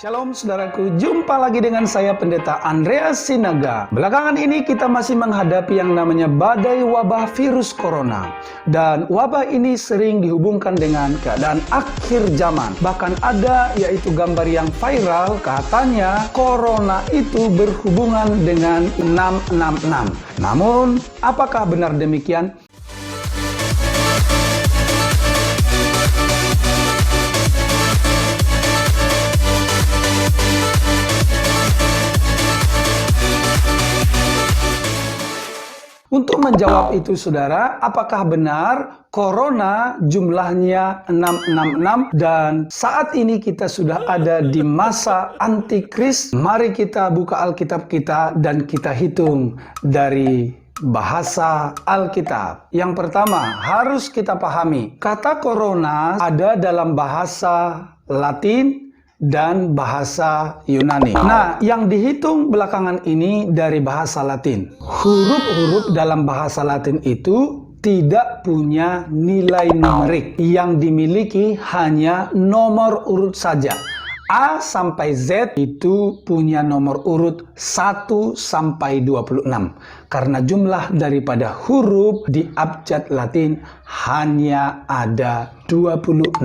Shalom saudaraku, jumpa lagi dengan saya Pendeta Andreas Sinaga. Belakangan ini kita masih menghadapi yang namanya badai wabah virus corona. Dan wabah ini sering dihubungkan dengan keadaan akhir zaman. Bahkan ada yaitu gambar yang viral, katanya corona itu berhubungan dengan 666. Namun, apakah benar demikian? Untuk menjawab itu saudara, apakah benar corona jumlahnya 666 dan saat ini kita sudah ada di masa antikris? Mari kita buka Alkitab kita dan kita hitung dari bahasa Alkitab. Yang pertama, harus kita pahami, kata corona ada dalam bahasa Latin dan bahasa Yunani. Nah, yang dihitung belakangan ini dari bahasa Latin. Huruf-huruf dalam bahasa Latin itu tidak punya nilai numerik. Yang dimiliki hanya nomor urut saja. A sampai Z itu punya nomor urut 1 sampai 26. Karena jumlah daripada huruf di abjad Latin hanya ada 26.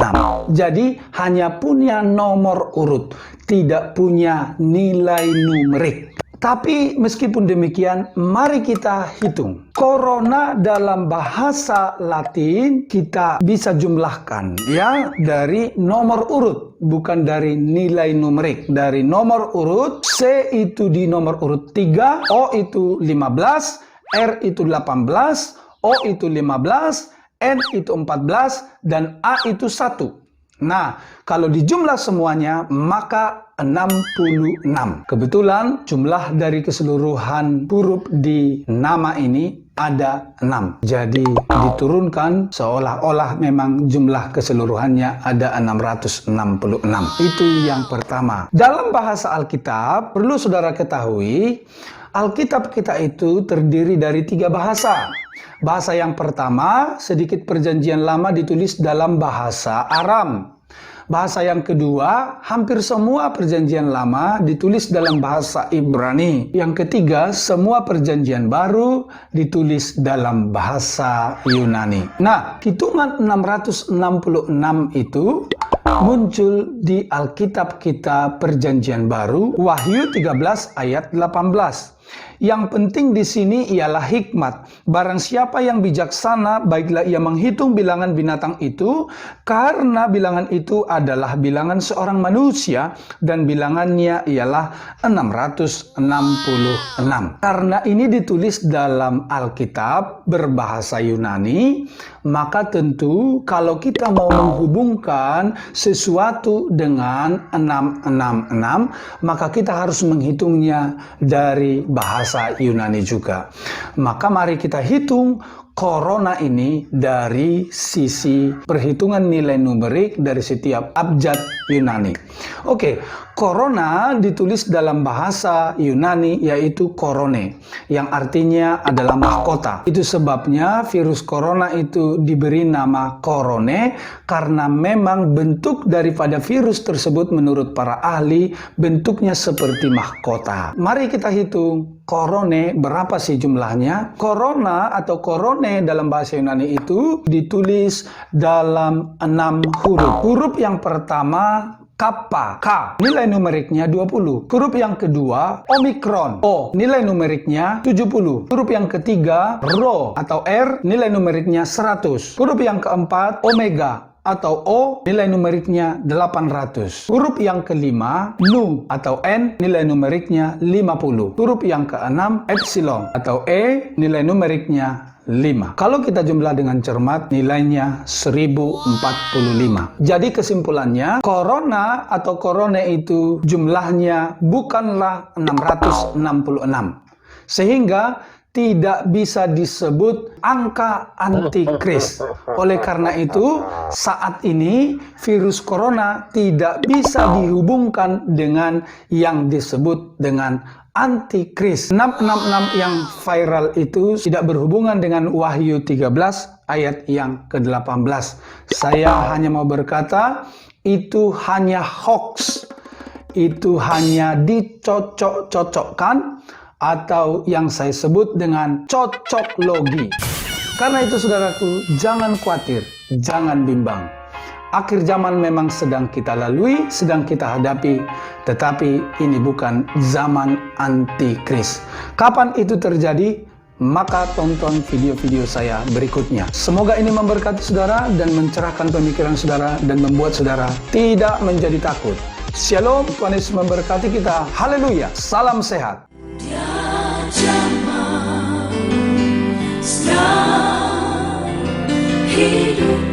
Jadi hanya punya nomor urut, tidak punya nilai numerik. Tapi meskipun demikian, mari kita hitung. Corona dalam bahasa Latin kita bisa jumlahkan ya dari nomor urut, bukan dari nilai numerik. Dari nomor urut, C itu di nomor urut 3, O itu 15, R itu 18, O itu 15, N itu 14, dan A itu 1. Nah, kalau dijumlah semuanya, maka 66. Kebetulan jumlah dari keseluruhan huruf di nama ini ada 6. Jadi diturunkan seolah-olah memang jumlah keseluruhannya ada 666. Itu yang pertama. Dalam bahasa Alkitab, perlu saudara ketahui, Alkitab kita itu terdiri dari 3 bahasa. Bahasa yang pertama, sedikit perjanjian lama ditulis dalam bahasa Aram. Bahasa yang kedua, hampir semua perjanjian lama ditulis dalam bahasa Ibrani. Yang ketiga, semua perjanjian baru ditulis dalam bahasa Yunani. Nah, hitungan 666 itu muncul di Alkitab kita perjanjian baru, Wahyu 13 ayat 18. Yang penting di sini ialah hikmat. Barang siapa yang bijaksana, baiklah ia menghitung bilangan binatang itu, karena bilangan itu adalah bilangan seorang manusia, dan bilangannya ialah 666. Karena ini ditulis dalam Alkitab berbahasa Yunani, maka tentu kalau kita mau menghubungkan sesuatu dengan 666, maka kita harus menghitungnya dari bahasa Yunani juga. Maka mari kita hitung corona ini dari sisi perhitungan nilai numerik dari setiap abjad Yunani. Oke, corona ditulis dalam bahasa Yunani yaitu korone, yang artinya adalah mahkota. Itu sebabnya virus corona itu diberi nama korone, karena memang bentuk daripada virus tersebut menurut para ahli bentuknya seperti mahkota. Mari kita hitung korone berapa sih jumlahnya. Corona atau korone dalam bahasa Yunani itu ditulis dalam 6 huruf. Huruf yang pertama Kappa, K, nilai numeriknya 20. Huruf yang kedua, Omikron, O, nilai numeriknya 70. Huruf yang ketiga, Rho atau R, nilai numeriknya 100. Huruf yang keempat, Omega atau O, nilai numeriknya 800. Huruf yang kelima, Nu atau N, nilai numeriknya 50. Huruf yang keenam, Epsilon atau E, nilai numeriknya 5. Kalau kita jumlah dengan cermat, nilainya 1045. Jadi kesimpulannya, corona atau korone itu jumlahnya bukanlah 666. Sehingga tidak bisa disebut angka antikris. Oleh karena itu, saat ini virus corona tidak bisa dihubungkan dengan yang disebut dengan antikris. 666 yang viral itu tidak berhubungan dengan Wahyu 13 ayat yang ke-18. Saya hanya mau berkata, itu hanya hoax itu hanya dicocok-cocokkan atau yang saya sebut dengan cocok logi. Karena itu saudaraku, jangan khawatir, jangan bimbang. Akhir zaman memang sedang kita lalui, sedang kita hadapi, tetapi ini bukan zaman antikris. Kapan itu terjadi? Maka tonton video-video saya berikutnya. Semoga ini memberkati saudara dan mencerahkan pemikiran saudara dan membuat saudara tidak menjadi takut. Shalom, Tuhan Yesus memberkati kita. Haleluya, salam sehat. Hidup